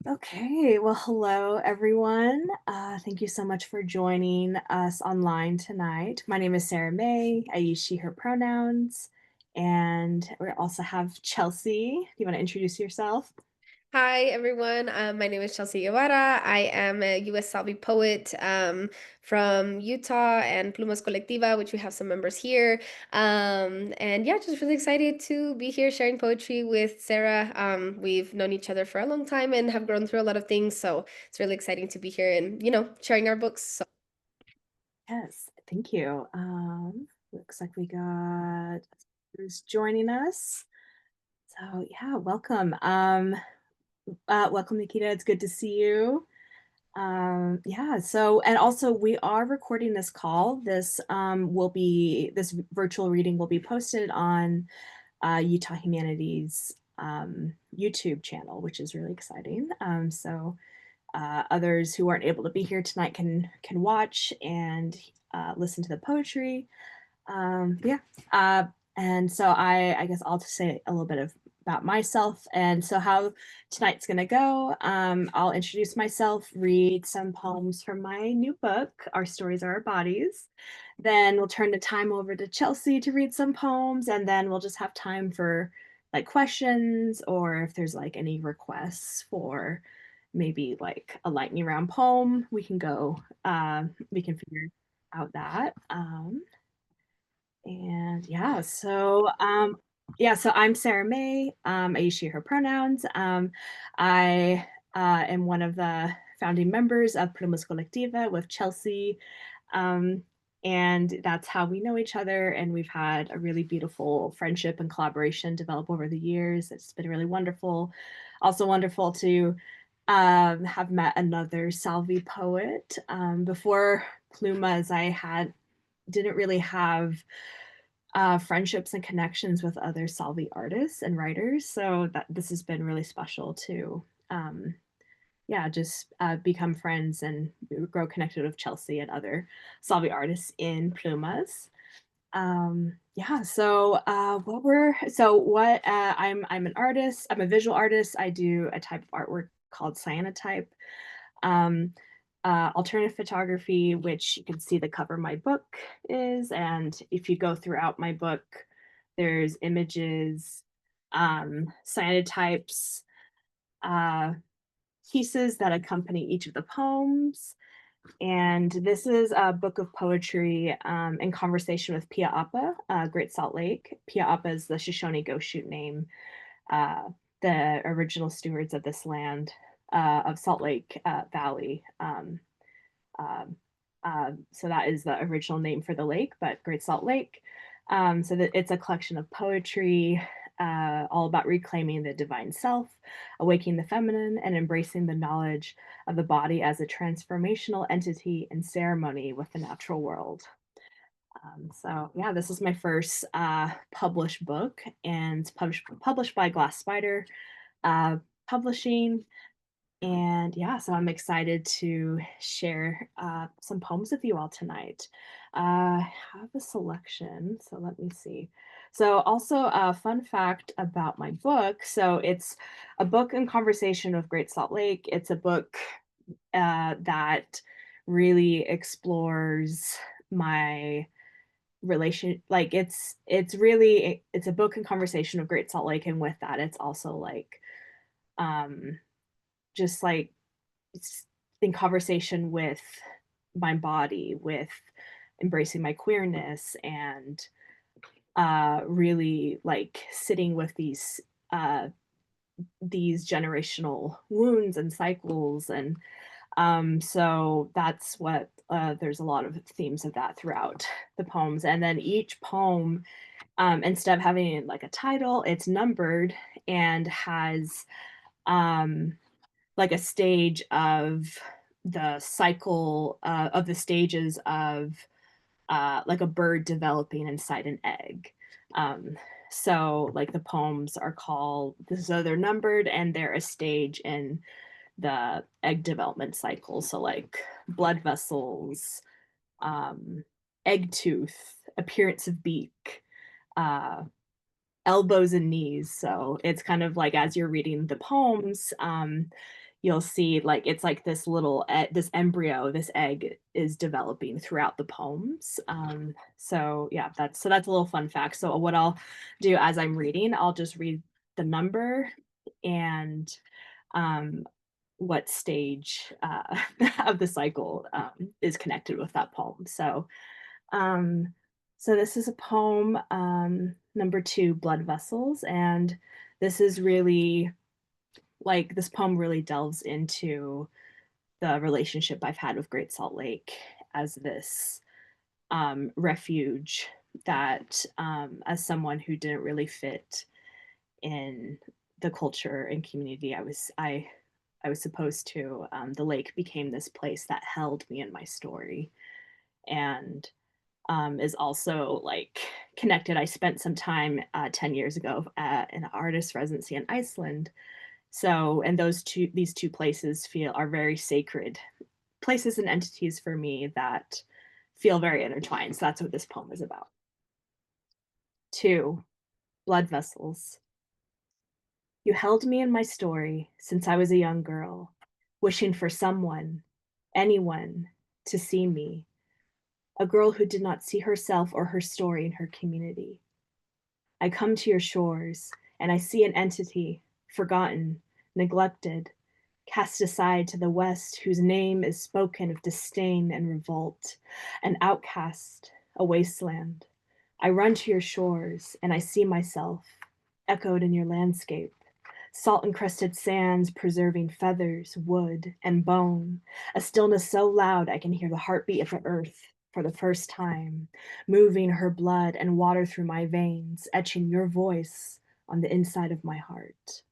Okay, well, hello everyone. Thank you so much for joining us online tonight. My name is Sarah May. I use she, her pronouns. And we also have Chelsea. Do you want to introduce yourself? Hi, everyone. My name is Chelsea Guevara. I am a U.S. Salvi poet from Utah and Plumas Colectiva, which we have some members here. And yeah, just really excited to be here sharing poetry with Sarah. We've known each other for a long time and have grown through a lot of things. So it's really exciting to be here and, sharing our books. So Yes, thank you. Looks like we got who's joining us. So yeah, welcome. Welcome, Nikita. It's good to see you. Yeah, so and also we are recording this call. This virtual reading will be posted on Utah Humanities YouTube channel, which is really exciting. So others who aren't able to be here tonight can watch and listen to the poetry. Yeah. And so I guess I'll just say a little bit about myself. And so how tonight's gonna go. I'll introduce myself, read some poems from my new book, Our Stories Are Our Bodies. Then we'll turn the time over to Chelsea to read some poems, and then we'll just have time for like questions or if there's like any requests for maybe like a lightning round poem, we can figure out that. And so I'm Sarah May. I use she, her pronouns. I am one of the founding members of Plumas Colectiva with Chelsea. Um, and that's how we know each other. And we've had a really beautiful friendship and collaboration develop over the years. It's been really wonderful. Also, wonderful to have met another Salvi poet. Before Plumas, didn't really have friendships and connections with other Salvi artists and writers. So that this has been really special to, just become friends and grow connected with Chelsea and other Salvi artists in Plumas. Yeah. I'm an artist. I'm a visual artist. I do a type of artwork called cyanotype. Um, Alternative photography, which you can see the cover of my book is. And if you go throughout my book, there's images, cyanotypes, uh, pieces that accompany each of the poems. And this is a book of poetry in conversation with Pia Appa, Great Salt Lake. Pia Appa is the Shoshone Goshute name, uh, the original stewards of this land of Salt Lake Valley. Um, so that is the original name for the lake, but Great Salt Lake. So that it's a collection of poetry, all about reclaiming the divine self, awakening the feminine, and embracing the knowledge of the body as a transformational entity in ceremony with the natural world. So yeah, this is my first published book and published by Glass Spider uh, Publishing. And yeah, so I'm excited to share some poems with you all tonight. I have a selection, so let me see. So, also a fun fact about my book. So, it's a book in conversation with Great Salt Lake. It's a book that really explores my relation. Like, it's a book in conversation of Great Salt Lake, and with that, it's also like um, just like it's in conversation with my body, with embracing my queerness, and really like sitting with these generational wounds and cycles. And so that's what there's a lot of themes of that throughout the poems. And then each poem, instead of having like a title, it's numbered and has um like a stage of the cycle of the stages of like a bird developing inside an egg. Um, so like the poems are called, so they're numbered and they're a stage in the egg development cycle. So like blood vessels, um, egg tooth, appearance of beak, uh, elbows and knees. So it's kind of like as you're reading the poems, you'll see like it's like this little this embryo, this egg is developing throughout the poems. So yeah, that's a little fun fact. So what I'll do as I'm reading, I'll just read the number and um, what stage of the cycle is connected with that poem. Um, so this is a poem, number 2, Blood Vessels, and this is really like this poem really delves into the relationship I've had with Great Salt Lake as this refuge that, as someone who didn't really fit in the culture and community I was supposed to, the lake became this place that held me in my story and is also like connected. I spent some time 10 years ago at an artist residency in Iceland. So, and these two places are very sacred places and entities for me that feel very intertwined. So that's what this poem is about. 2, Blood Vessels. You held me in my story since I was a young girl, wishing for someone, anyone, to see me, a girl who did not see herself or her story in her community. I come to your shores, and I see an entity, forgotten, neglected, cast aside to the west, whose name is spoken of disdain and revolt, an outcast, a wasteland. I run to your shores, and I see myself, echoed in your landscape, salt encrusted sands preserving feathers, wood, and bone, a stillness so loud I can hear the heartbeat of the earth for the first time, moving her blood and water through my veins, etching your voice on the inside of my heart.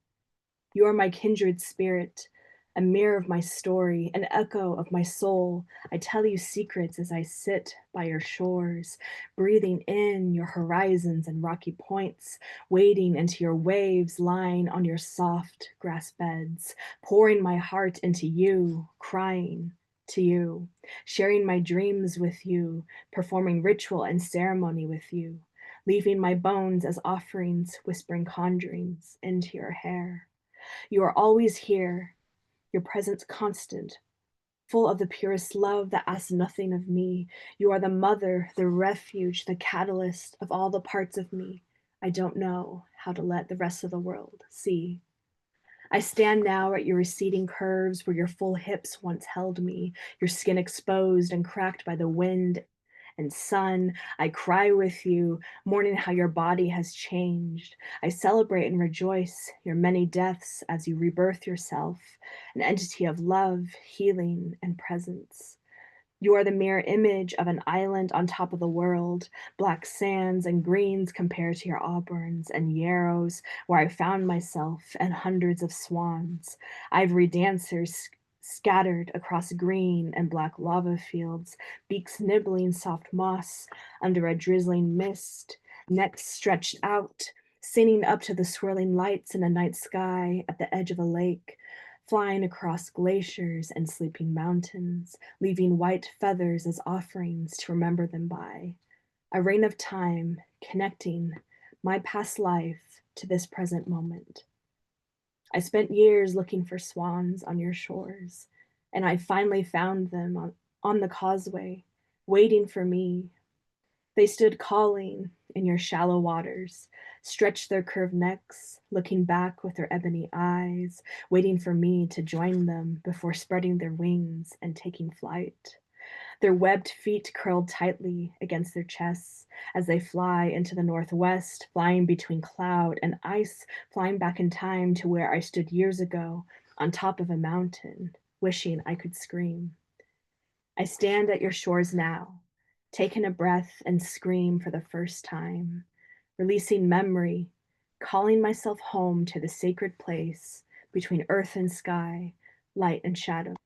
You are my kindred spirit, a mirror of my story, an echo of my soul. I tell you secrets as I sit by your shores, breathing in your horizons and rocky points, wading into your waves, lying on your soft grass beds, pouring my heart into you, crying to you, sharing my dreams with you, performing ritual and ceremony with you, leaving my bones as offerings, whispering conjurings into your hair. You are always here, your presence constant, full of the purest love that asks nothing of me. You are the mother, the refuge, the catalyst of all the parts of me I don't know how to let the rest of the world see. I stand now at your receding curves where your full hips once held me, your skin exposed and cracked by the wind and sun. I cry with you, mourning how your body has changed. I celebrate and rejoice your many deaths as you rebirth yourself, an entity of love, healing, and presence. You are the mirror image of an island on top of the world, black sands and greens compared to your auburns and yarrows, where I found myself and hundreds of swans, ivory dancers scattered across green and black lava fields, beaks nibbling soft moss under a drizzling mist, necks stretched out, singing up to the swirling lights in a night sky at the edge of a lake, flying across glaciers and sleeping mountains, leaving white feathers as offerings to remember them by. A rain of time connecting my past life to this present moment. I spent years looking for swans on your shores, and I finally found them on the causeway, waiting for me. They stood calling in your shallow waters, stretched their curved necks, looking back with their ebony eyes, waiting for me to join them before spreading their wings and taking flight. Their webbed feet curled tightly against their chests as they fly into the northwest, flying between cloud and ice, flying back in time to where I stood years ago on top of a mountain, wishing I could scream. I stand at your shores now, taking a breath and scream for the first time, releasing memory, calling myself home to the sacred place between earth and sky, light and shadow,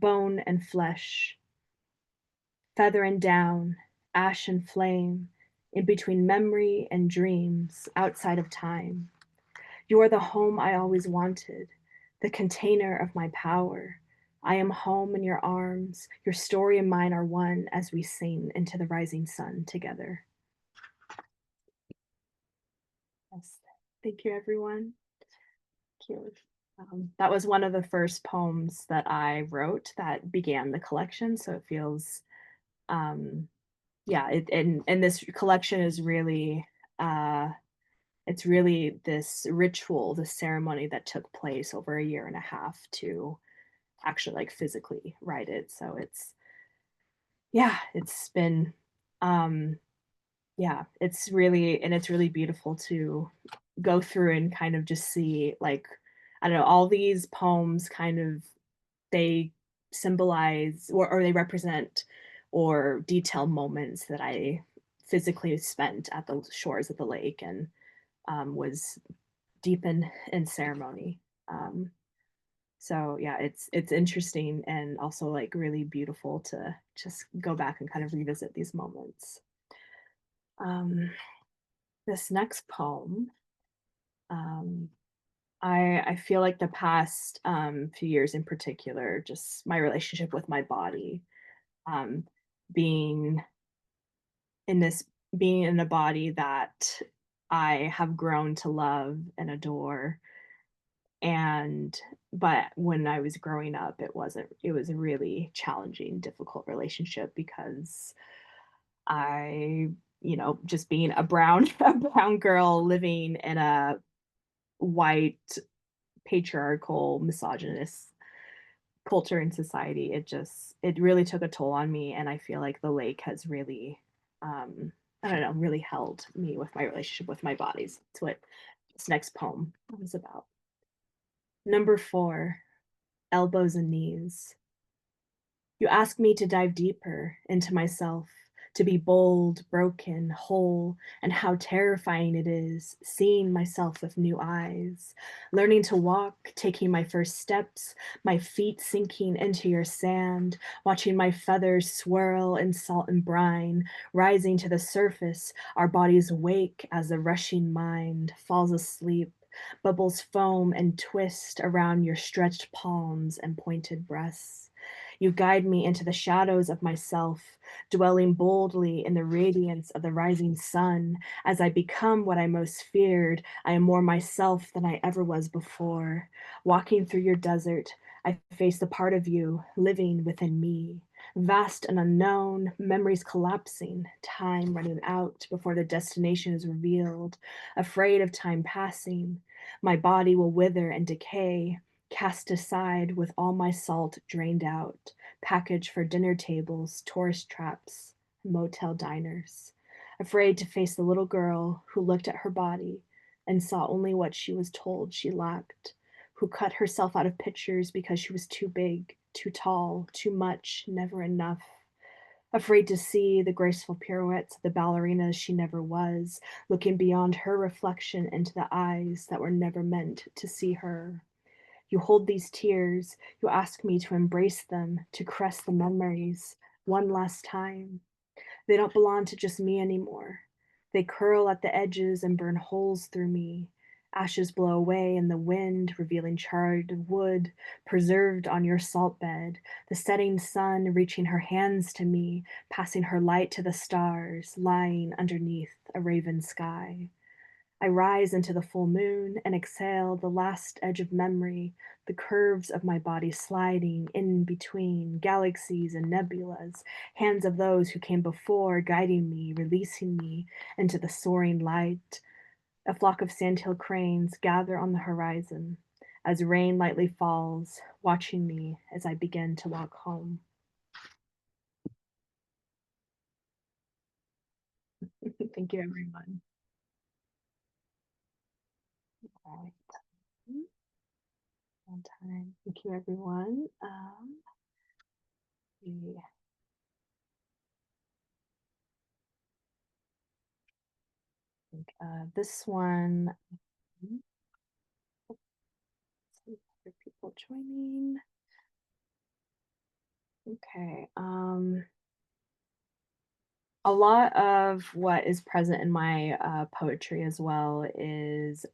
bone and flesh, feather and down, ash and flame, in between memory and dreams, outside of time. You are the home I always wanted, the container of my power. I am home in your arms. Your story and mine are one as we sing into the rising sun together. Yes. Thank you, everyone. Thank you. That was one of the first poems that I wrote that began the collection, so it feels, um, yeah, and this collection is really, uh, it's really this ritual, this ceremony that took place over a year and a half to actually like physically write it. So it's, yeah, it's been, um, yeah, it's really beautiful to go through and kind of just see like, I don't know, all these poems kind of they symbolize or they represent or detail moments that I physically spent at the shores of the lake and was deep in ceremony. Um, so yeah, it's interesting and also like really beautiful to just go back and kind of revisit these moments. Um, this next poem, um, I feel like the past few years in particular, just my relationship with my body, um, being in this being in a body that I have grown to love and adore. And but when I was growing up, it was a really challenging, difficult relationship because I, just being a brown a brown girl living in a white patriarchal misogynist culture and society, it really took a toll on me, and I feel like the lake has really, um, I don't know, really held me with my relationship with my bodies. That's what this next poem was about. Number 4, elbows and knees. You ask me to dive deeper into myself, to be bold, broken, whole, and how terrifying it is seeing myself with new eyes, learning to walk, taking my first steps, my feet sinking into your sand, watching my feathers swirl in salt and brine, rising to the surface, our bodies wake as the rushing mind falls asleep. Bubbles foam and twist around your stretched palms and pointed breasts. You guide me into the shadows of myself, dwelling boldly in the radiance of the rising sun. As I become what I most feared, I am more myself than I ever was before. Walking through your desert, I face the part of you living within me. Vast and unknown, memories collapsing, time running out before the destination is revealed. Afraid of time passing, my body will wither and decay, cast aside with all my salt drained out, packaged for dinner tables, tourist traps, motel diners. Afraid to face the little girl who looked at her body and saw only what she was told she lacked, who cut herself out of pictures because she was too big, too tall, too much, never enough. Afraid to see the graceful pirouettes of the ballerina she never was, looking beyond her reflection into the eyes that were never meant to see her. You hold these tears, you ask me to embrace them, to caress the memories one last time. They don't belong to just me anymore. They curl at the edges and burn holes through me. Ashes blow away in the wind, revealing charred wood preserved on your salt bed. The setting sun reaching her hands to me, passing her light to the stars, lying underneath a raven sky. I rise into the full moon and exhale the last edge of memory, the curves of my body sliding in between galaxies and nebulas, hands of those who came before guiding me, releasing me into the soaring light. A flock of sandhill cranes gather on the horizon as rain lightly falls, watching me as I begin to walk home. Thank you, everyone. All right. On time. Thank you, everyone. Yeah. This one, some other people joining. Okay. A lot of what is present in my poetry as well is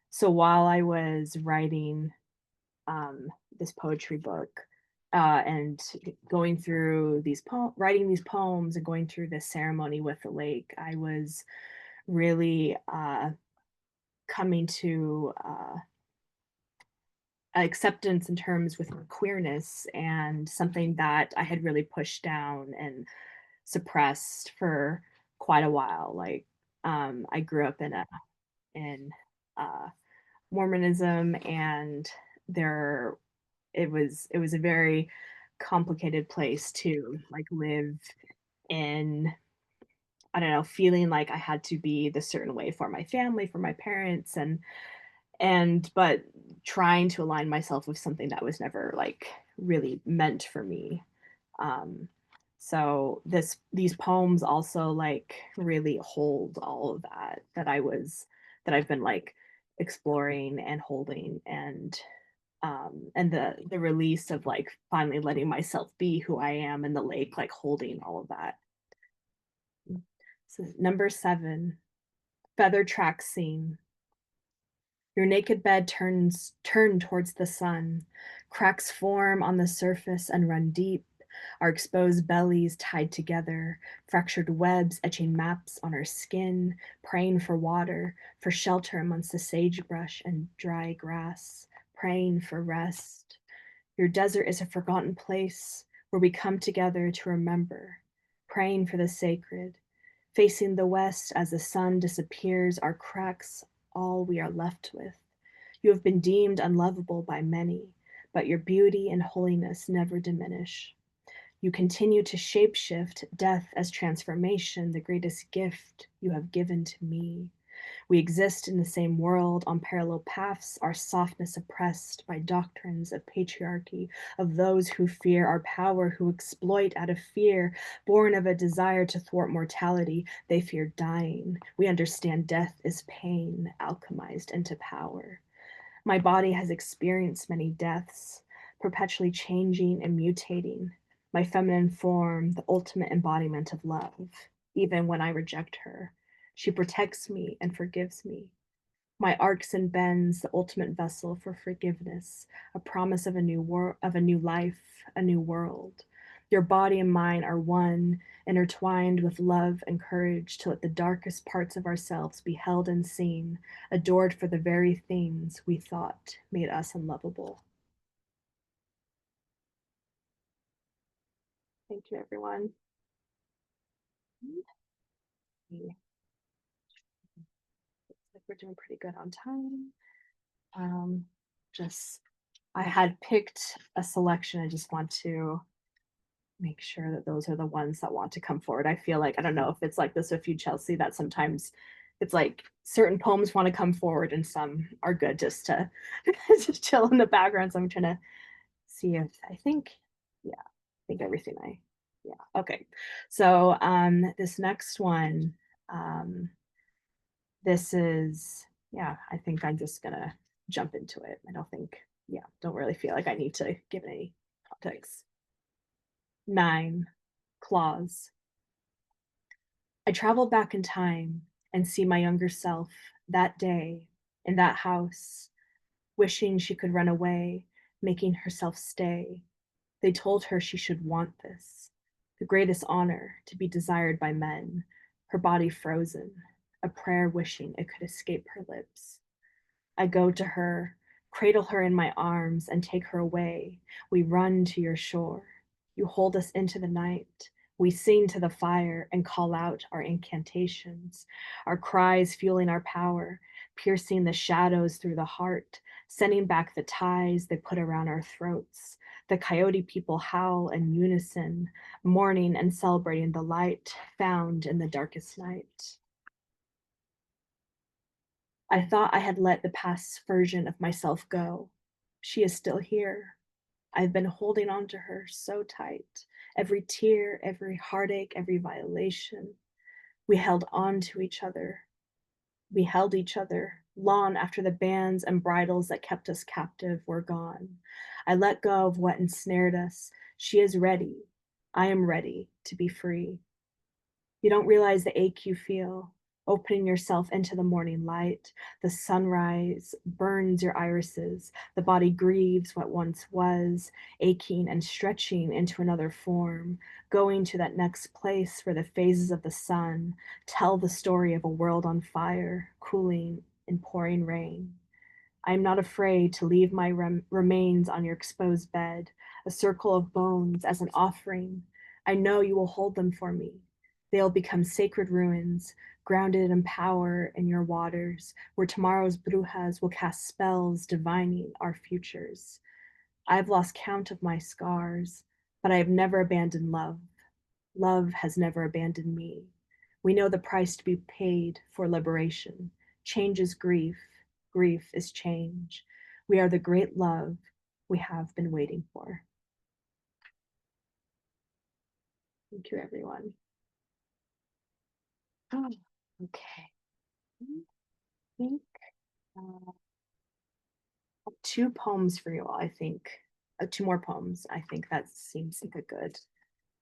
so while I was writing this poetry book and going through writing these poems and going through this ceremony with the lake, I was really coming to acceptance in terms with queerness and something that I had really pushed down and suppressed for quite a while. Like, I grew up in uh, Mormonism, and there it was a very complicated place to like live in. I don't know, feeling like I had to be the certain way for my family, for my parents, and but trying to align myself with something that was never like really meant for me. Um, so these poems also like really hold all of that that I've been like exploring and holding, and the release of like finally letting myself be who I am in the lake, like holding all of that. So number 7, feather track scene. Your naked bed turn towards the sun. Cracks form on the surface and run deep, our exposed bellies tied together, fractured webs etching maps on our skin, praying for water, for shelter amongst the sagebrush and dry grass, praying for rest. Your desert is a forgotten place where we come together to remember, praying for the sacred. Facing the west as the sun disappears, our cracks all we are left with. You have been deemed unlovable by many, but your beauty and holiness never diminish. You continue to shapeshift death as transformation, the greatest gift you have given to me. We exist in the same world on parallel paths, our softness oppressed by doctrines of patriarchy, of those who fear our power, who exploit out of fear, born of a desire to thwart mortality. They fear dying. We understand death is pain, alchemized into power. My body has experienced many deaths, perpetually changing and mutating. My feminine form, the ultimate embodiment of love. Even when I reject her, she protects me and forgives me. My arcs and bends, the ultimate vessel for forgiveness, a promise of a new of a new life, a new world. Your body and mine are one, intertwined with love and courage to let the darkest parts of ourselves be held and seen, adored for the very things we thought made us unlovable. Thank you, everyone. Looks like we're doing pretty good on time. Um, just I had picked a selection. I just want to make sure that those are the ones that want to come forward. I feel like I don't know if it's like this with you, Chelsea, that sometimes it's like certain poems want to come forward and some are good just to just chill in the background. So I'm trying to see if I think, yeah, I think everything yeah, okay. So this next one, um, this is, yeah, I think I'm just gonna jump into it. I don't think, yeah, don't really feel like I need to give any context. 9, claws. I travel back in time and see my younger self that day in that house, wishing she could run away, making herself stay. They told her she should want this, the greatest honor to be desired by men, her body frozen, a prayer wishing it could escape her lips. I go to her, cradle her in my arms, and take her away. We run to your shore. You hold us into the night. We sing to the fire and call out our incantations, our cries fueling our power, piercing the shadows through the heart, sending back the ties they put around our throats. The coyote people howl in unison, mourning and celebrating the light found in the darkest night. I thought I had let the past version of myself go. She is still here. I've been holding on to her so tight. Every tear, every heartache, every violation. We held on to each other. We held each other long after the bands and bridles that kept us captive were gone. I let go of what ensnared us. She is ready. I am ready to be free. You don't realize the ache you feel, opening yourself into the morning light. The sunrise burns your irises. The body grieves what once was, aching and stretching into another form, going to that next place where the phases of the sun tell the story of a world on fire, cooling in pouring rain. I am not afraid to leave my remains on your exposed bed, a circle of bones as an offering. I know you will hold them for me. They'll become sacred ruins, grounded in power in your waters, where tomorrow's brujas will cast spells divining our futures. I've lost count of my scars, but I have never abandoned love. Love has never abandoned me. We know the price to be paid for liberation. Change is grief. Grief is change. We are the great love we have been waiting for. Thank you, everyone. Oh, okay. I think uh, two poems for you all. I think two more poems. I think that seems like a good,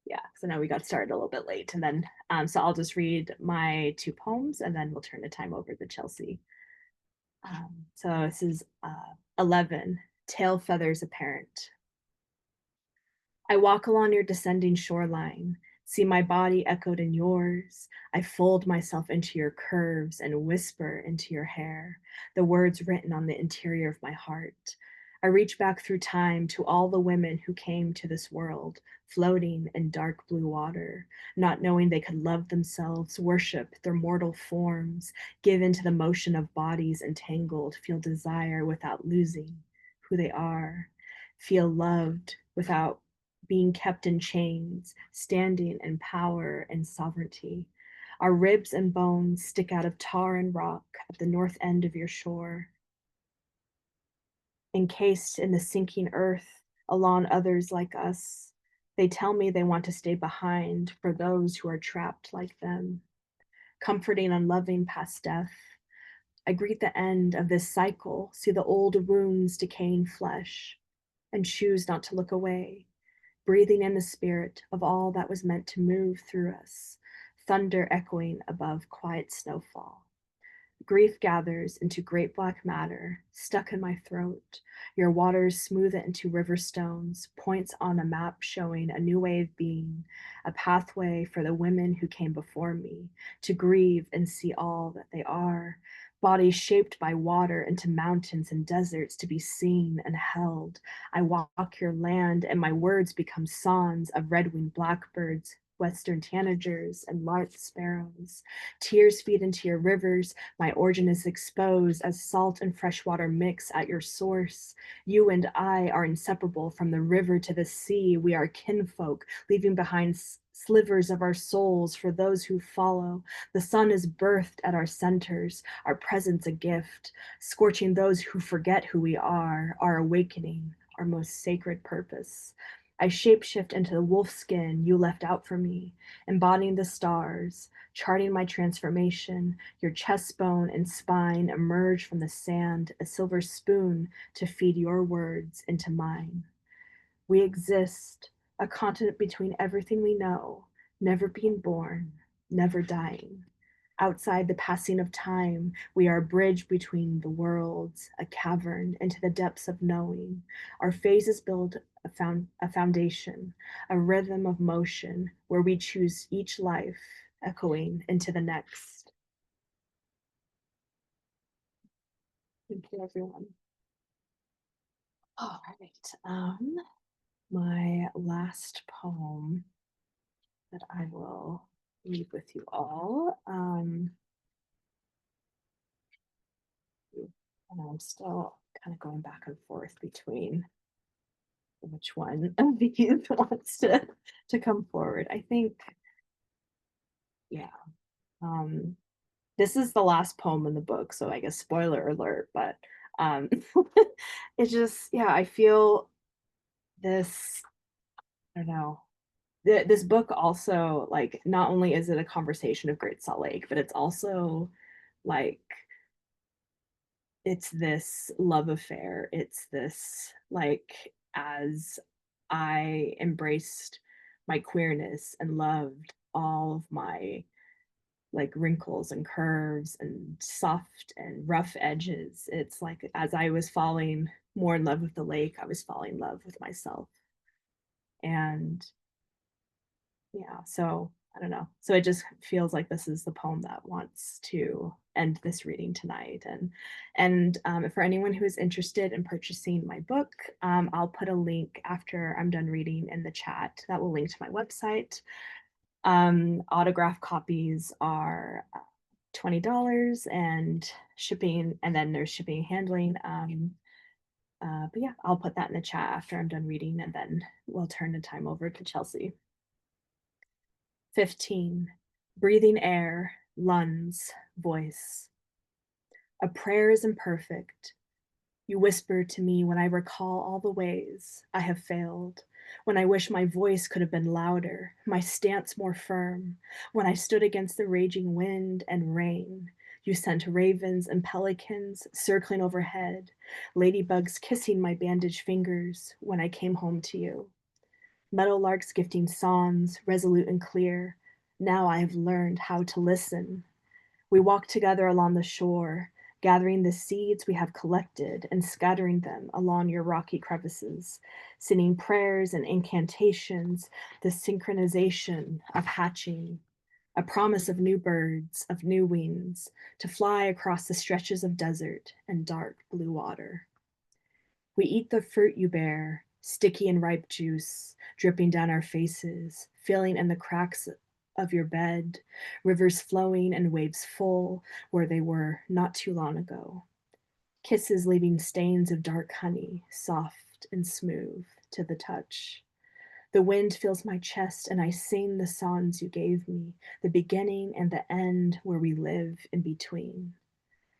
yeah. So now we got started a little bit late, and then so I'll just read my two poems, and then we'll turn the time over to Chelsea. So this is 11. Tail feathers apparent. I walk along your descending shoreline, see my body echoed in yours. I fold myself into your curves and whisper into your hair, the words written on the interior of my heart. I reach back through time to all the women who came to this world, floating in dark blue water, not knowing they could love themselves, worship their mortal forms, give into the motion of bodies entangled, feel desire without losing who they are, feel loved without being kept in chains, standing in power and sovereignty. Our ribs and bones stick out of tar and rock at the north end of your shore, encased in the sinking earth along others like us. They tell me they want to stay behind for those who are trapped like them, comforting and loving past death. I greet the end of this cycle, see the old wounds decaying flesh, and choose not to look away, breathing in the spirit of all that was meant to move through us, thunder echoing above quiet snowfall. Grief gathers into great black matter, stuck in my throat. Your waters smooth it into river stones, points on a map showing a new way of being, a pathway for the women who came before me to grieve and see all that they are. Bodies shaped by water into mountains and deserts to be seen and held. I walk your land, and my words become songs of red-winged blackbirds, western tanagers, and lark sparrows. Tears feed into your rivers. My origin is exposed as salt and fresh water mix at your source. You and I are inseparable from the river to the sea. We are kinfolk, leaving behind slivers of our souls for those who follow. The sun is birthed at our centers, our presence a gift, scorching those who forget who we are, our awakening, our most sacred purpose. I shapeshift into the wolf skin you left out for me, embodying the stars, charting my transformation. Your chest bone and spine emerge from the sand, a silver spoon to feed your words into mine. We exist, a continent between everything we know, never being born, never dying. Outside the passing of time, we are a bridge between the worlds, a cavern into the depths of knowing. Our phases build a foundation, a rhythm of motion where we choose each life, echoing into the next. Thank you, everyone. All right. My last poem that I will read with you all. And I'm still kind of going back and forth between which one of these wants to come forward. I think, yeah. Um, this is the last poem in the book, so I guess spoiler alert, but um it's just, yeah, I feel this, I don't know. This book also, like, not only is it a conversation of Great Salt Lake, but it's also like it's this love affair. It's this, like, as I embraced my queerness and loved all of my like wrinkles and curves and soft and rough edges, it's like as I was falling more in love with the lake, I was falling in love with myself. And yeah, so I don't know. So it just feels like this is the poem that wants to end this reading tonight. And for anyone who is interested in purchasing my book, I'll put a link after I'm done reading in the chat that will link to my website. Autograph copies are $20 and shipping, and then there's shipping and handling. But yeah, I'll put that in the chat after I'm done reading, and then we'll turn the time over to Chelsea. 15. Breathing air, lungs, voice. A prayer is imperfect. You whisper to me when I recall all the ways I have failed, when I wish my voice could have been louder, my stance more firm, when I stood against the raging wind and rain. You sent ravens and pelicans circling overhead, ladybugs kissing my bandaged fingers when I came home to you. Meadowlarks gifting songs, resolute and clear. Now I have learned how to listen. We walk together along the shore, gathering the seeds we have collected and scattering them along your rocky crevices, singing prayers and incantations, the synchronization of hatching, a promise of new birds, of new wings, to fly across the stretches of desert and dark blue water. We eat the fruit you bear, sticky and ripe juice, dripping down our faces, filling in the cracks of your bed, rivers flowing and waves full where they were not too long ago. Kisses leaving stains of dark honey, soft and smooth to the touch. The wind fills my chest and I sing the songs you gave me, the beginning and the end where we live in between.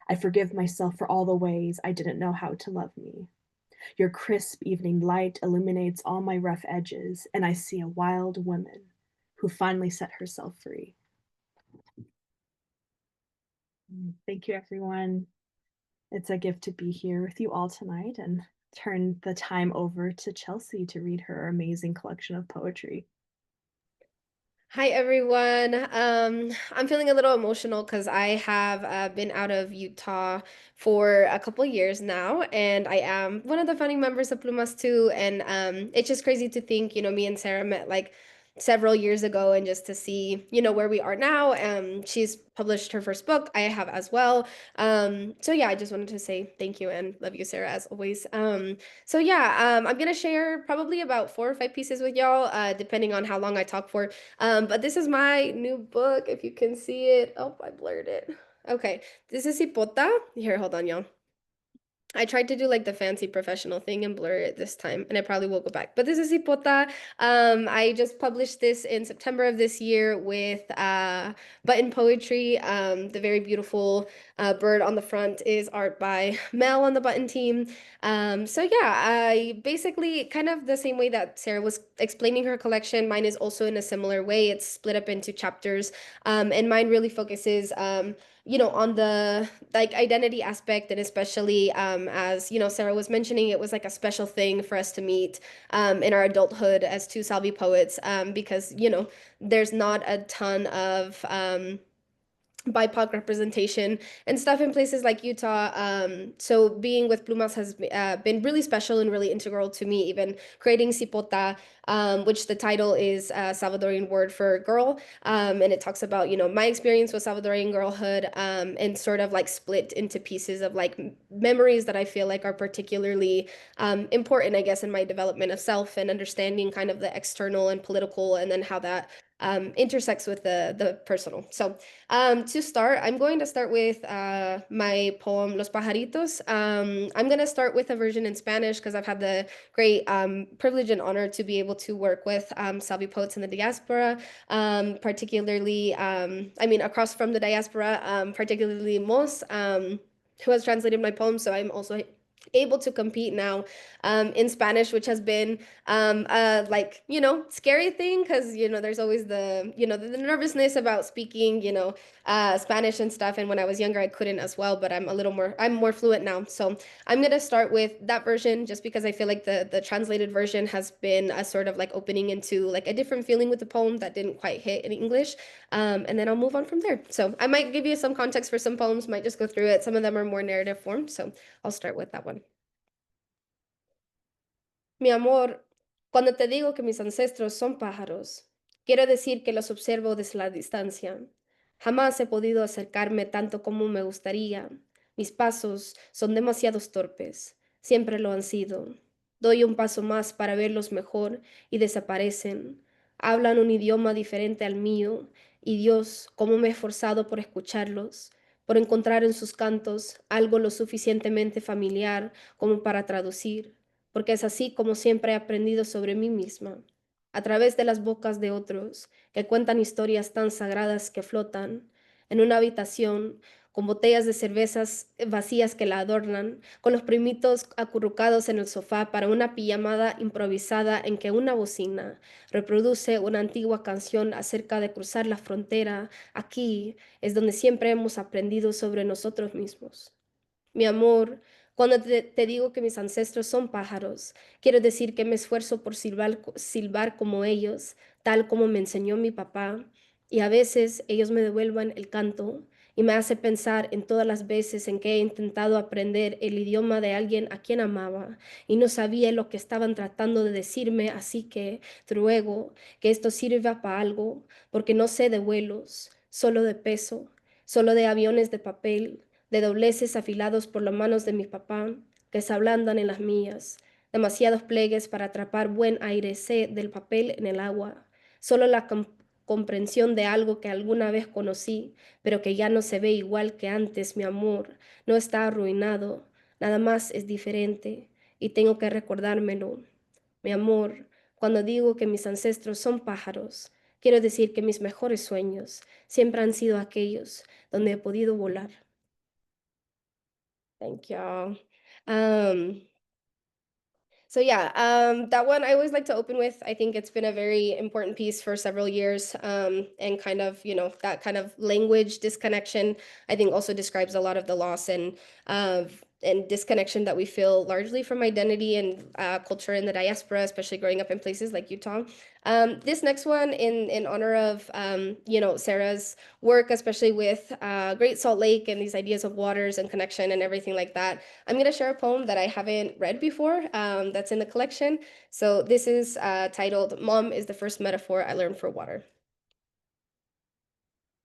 I forgive myself for all the ways I didn't know how to love me. Your crisp evening light illuminates all my rough edges, and I see a wild woman who finally set herself free. Thank you, everyone. It's a gift to be here with you all tonight and turn the time over to Chelsea to read her amazing collection of poetry. Hi everyone. I'm feeling a little emotional because I have been out of Utah for a couple years now, and I am one of the founding members of Plumas too. And it's just crazy to think, me and Sarah met like several years ago, and just to see, where we are now. She's published her first book. I have as well. So yeah, I just wanted to say thank you and love you, Sarah, as always. So yeah, I'm gonna share probably about 4 or 5 pieces with y'all, depending on how long I talk for. But this is my new book, if you can see it. Oh, I blurred it. Okay, this is Cipota. Here, hold on, y'all. I tried to do like the fancy professional thing and blur it this time, and I probably will go back. But this is Cipota. I just published this in September of this year with Button Poetry. The very beautiful bird on the front is art by Mel on the Button team. So yeah, I basically kind of the same way that Sarah was explaining her collection. Mine is also in a similar way. It's split up into chapters, and mine really focuses on the like identity aspect, and especially as Sarah was mentioning, it was like a special thing for us to meet in our adulthood as two Salvi poets, because there's not a ton of BIPOC representation and stuff in places like Utah. So being with Plumas has been really special and really integral to me, even creating Cipota, which the title is Salvadorian word for girl. And it talks about, my experience with Salvadorian girlhood, and sort of like split into pieces of like memories that I feel like are particularly important, I guess, in my development of self and understanding kind of the external and political, and then how that intersects with the personal. So to start, I'm going to start with my poem Los Pajaritos. I'm going to start with a version in Spanish because I've had the great privilege and honor to be able to work with Salvi poets in the diaspora, particularly, across from the diaspora, particularly Mos, who has translated my poems. So I'm also able to compete now in Spanish, which has been scary thing because there's always the nervousness about speaking Spanish and stuff. And when I was younger, I couldn't as well, but I'm more fluent now. So I'm gonna start with that version just because I feel like the translated version has been a sort of like opening into like a different feeling with the poem that didn't quite hit in English. And then I'll move on from there. So I might give you some context for some poems, might just go through it. Some of them are more narrative form, so I'll start with that one. Mi amor, cuando te digo que mis ancestros son pájaros, Quiero decir que los observo desde la distancia. Jamás he podido acercarme tanto como me gustaría. Mis pasos son demasiados torpes. Siempre lo han sido. Doy un paso más para verlos mejor y desaparecen. Hablan un idioma diferente al mío y Dios, cómo me he esforzado por escucharlos, por encontrar en sus cantos algo lo suficientemente familiar como para traducir, porque es así como siempre he aprendido sobre mí misma a través de las bocas de otros que cuentan historias tan sagradas que flotan en una habitación con botellas de cervezas vacías que la adornan, con los primitos acurrucados en el sofá para una pijamada improvisada en que una bocina reproduce una antigua canción acerca de cruzar la frontera. Aquí es donde siempre hemos aprendido sobre nosotros mismos. Mi amor, cuando te digo que mis ancestros son pájaros, quiero decir que me esfuerzo por silbar como ellos, tal como me enseñó mi papá, y a veces ellos me devuelvan el canto y me hace pensar en todas las veces en que he intentado aprender el idioma de alguien a quien amaba y no sabía lo que estaban tratando de decirme, así que te ruego que esto sirva para algo, porque no sé de vuelos, solo de peso, solo de aviones de papel de dobleces afilados por las manos de mi papá, que se ablandan en las mías, demasiados pliegues para atrapar buen aire sé del papel en el agua, solo la comprensión de algo que alguna vez conocí, pero que ya no se ve igual que antes, mi amor, no está arruinado, nada más es diferente, y tengo que recordármelo. Mi amor, cuando digo que mis ancestros son pájaros, quiero decir que mis mejores sueños siempre han sido aquellos donde he podido volar. Thank you. Um, so yeah, that one I always like to open with. I think it's been a very important piece for several years, and kind of that kind of language disconnection. I think also describes a lot of the loss and disconnection that we feel largely from identity and culture in the diaspora, especially growing up in places like Utah. This next one, in honor of Sarah's work, especially with Great Salt Lake and these ideas of waters and connection and everything like that. I'm going to share a poem that I haven't read before that's in the collection. So this is titled Mom is the First Metaphor I Learned for Water.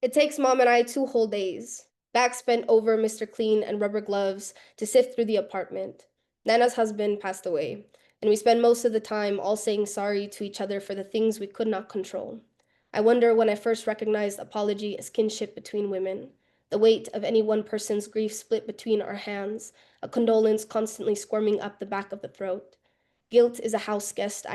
It takes Mom and I 2 whole days, backs bent over Mr. Clean and rubber gloves, to sift through the apartment. Nana's husband passed away, and we spend most of the time all saying sorry to each other for the things we could not control. I wonder when I first recognized apology as kinship between women, the weight of any one person's grief split between our hands, a condolence constantly squirming up the back of the throat. Guilt is a house guest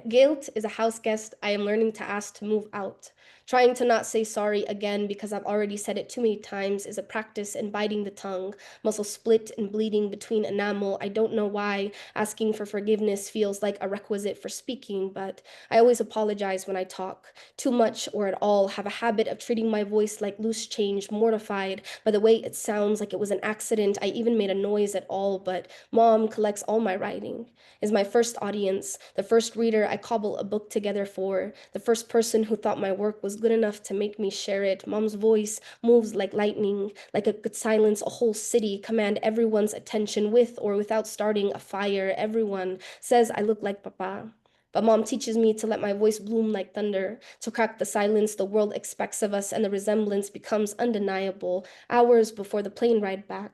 guilt is a house guest I am learning to ask to move out. Trying to not say sorry again because I've already said it too many times is a practice in biting the tongue, muscle split and bleeding between enamel. I don't know why asking for forgiveness feels like a requisite for speaking, but I always apologize when I talk. Too much or at all, have a habit of treating my voice like loose change, mortified by the way it sounds like it was an accident. I even made a noise at all, but Mom collects all my writing, is my first audience, the first reader I cobble a book together for, the first person who thought my work was good enough to make me share it. Mom's voice moves like lightning, like it could silence a whole city, command everyone's attention with or without starting a fire. Everyone says I look like Papa. But Mom teaches me to let my voice bloom like thunder, to crack the silence the world expects of us, and the resemblance becomes undeniable hours before the plane ride back.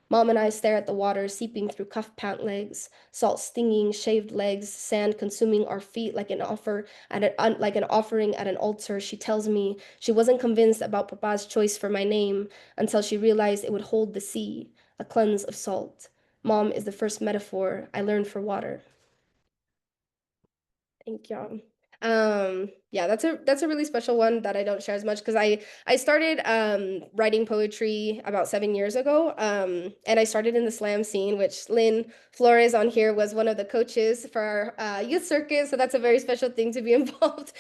Mom and I stare at the water seeping through cuff pant legs, salt stinging shaved legs, sand consuming our feet like like an offering at an altar. She tells me she wasn't convinced about Papa's choice for my name until she realized it would hold the sea, a cleanse of salt. Mom is the first metaphor I learned for water. Thank you. Yeah, that's a really special one that I don't share as much because I started writing poetry about 7 years ago. And I started in the slam scene, which Lynn Flores on here was one of the coaches for our youth circuit. So that's a very special thing to be involved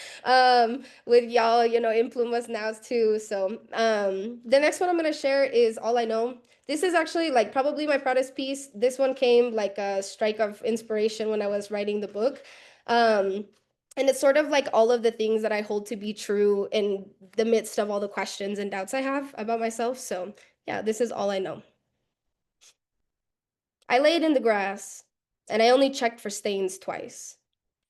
with y'all, in Plumas now too. So the next one I'm gonna share is All I Know. This is actually like probably my proudest piece. This one came like a strike of inspiration when I was writing the book. Um, and it's sort of like all of the things that I hold to be true in the midst of all the questions and doubts I have about myself. So, yeah, this is all I know. I laid in the grass, and I only checked for stains twice.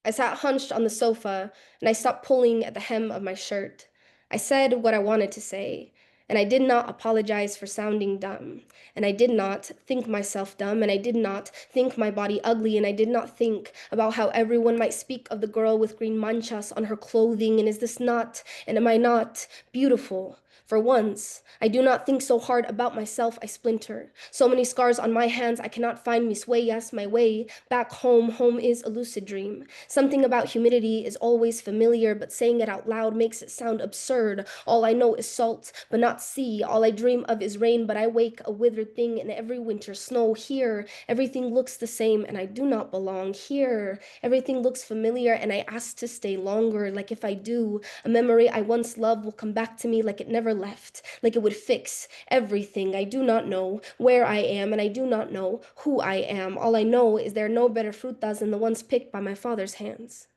I sat hunched on the sofa, and I stopped pulling at the hem of my shirt. I said what I wanted to say, and I did not apologize for sounding dumb. And I did not think myself dumb, and I did not think my body ugly, and I did not think about how everyone might speak of the girl with green manchas on her clothing, and is this not, and am I not beautiful? For once, I do not think so hard about myself, I splinter. So many scars on my hands, I cannot find mis huellas, my way back home. Home is a lucid dream. Something about humidity is always familiar, but saying it out loud makes it sound absurd. All I know is salt, but not sea. All I dream of is rain, but I wake a withered thing in every winter snow. Here, everything looks the same, and I do not belong. Here, everything looks familiar, and I ask to stay longer. Like if I do, a memory I once loved will come back to me like it never left, like it would fix everything. I do not know where I am, and I do not know who I am. All I know is there are no better frutas than the ones picked by my father's hands.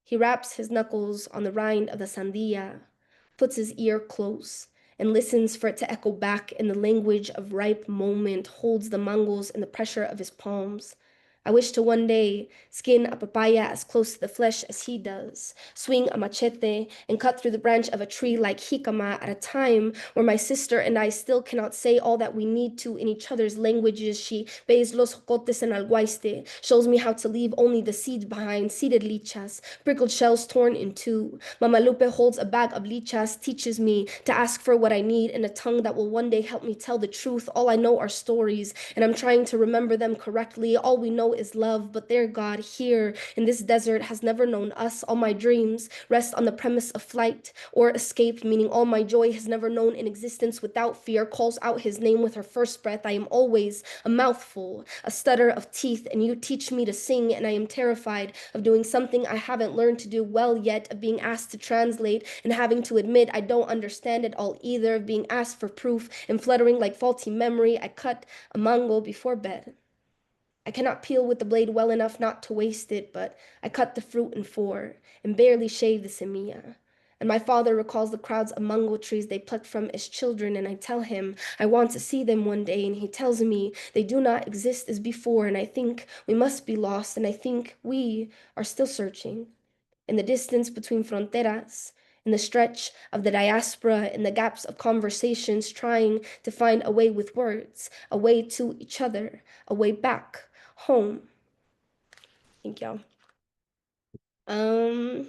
He raps his knuckles on the rind of the sandía, puts his ear close, and listens for it to echo back in the language of ripe moment, holds the mangos in the pressure of his palms. I wish to one day skin a papaya as close to the flesh as he does, swing a machete and cut through the branch of a tree like jicama at a time where my sister and I still cannot say all that we need to in each other's languages. She bays los jocotes en alguaiste, shows me how to leave only the seeds behind, seeded lichas, prickled shells torn in two. Mama Lupe holds a bag of lichas, teaches me to ask for what I need in a tongue that will one day help me tell the truth. All I know are stories, and I'm trying to remember them correctly. All we know is love, but their God here in this desert has never known us. All my dreams rest on the premise of flight or escape, meaning all my joy has never known an existence without fear, calls out his name with her first breath. I am always a mouthful, a stutter of teeth, and you teach me to sing, and I am terrified of doing something I haven't learned to do well yet, of being asked to translate and having to admit I don't understand it all either, of being asked for proof and fluttering like faulty memory. I cut a mango before bed. I cannot peel with the blade well enough not to waste it, but I cut the fruit in four and barely shave the semilla. And my father recalls the crowds of mango trees they plucked from as children, and I tell him I want to see them one day, and he tells me they do not exist as before, and I think we must be lost, and I think we are still searching. In the distance between fronteras, in the stretch of the diaspora, in the gaps of conversations, trying to find a way with words, a way to each other, a way back home. Thank y'all. Um,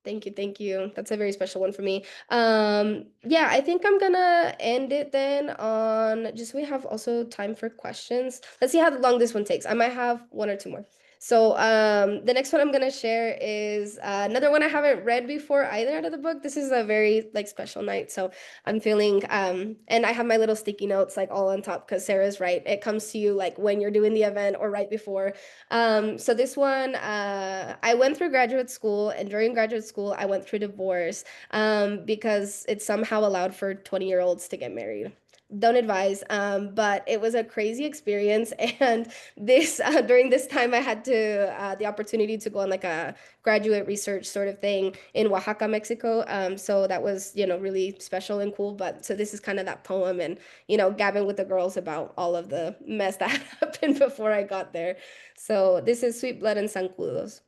Thank you, thank you. That's a very special one for me. Yeah, I think I'm gonna end it then on just we have also time for questions. Let's see how long this one takes. I might have one or two more. So the next one I'm gonna share is another one I haven't read before either out of the book. This is a very like special night, so I'm feeling and I have my little sticky notes like all on top because Sarah's right. It comes to you like when you're doing the event or right before. So this one, I went through graduate school, and during graduate school, I went through divorce because it's somehow allowed for 20-year-olds to get married. Don't advise, but it was a crazy experience. And this during this time, I had to the opportunity to go on like a graduate research sort of thing in Oaxaca, Mexico. So that was really special and cool. But so this is kind of that poem, and gabbing with the girls about all of the mess that happened before I got there. So this is Sweet Blood and Zancudos.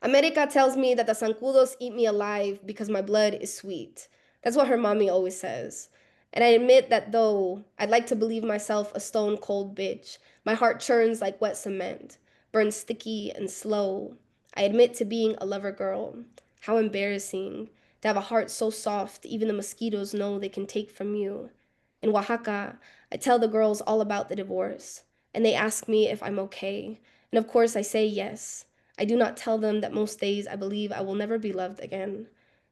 America tells me that the zancudos eat me alive because my blood is sweet. That's what her mommy always says. And I admit that though I'd like to believe myself a stone cold bitch, my heart churns like wet cement, burns sticky and slow. I admit to being a lover girl. How embarrassing to have a heart so soft even the mosquitoes know they can take from you. In Oaxaca, I tell the girls all about the divorce, and they ask me if I'm okay. And of course, I say yes. I do not tell them that most days I believe I will never be loved again.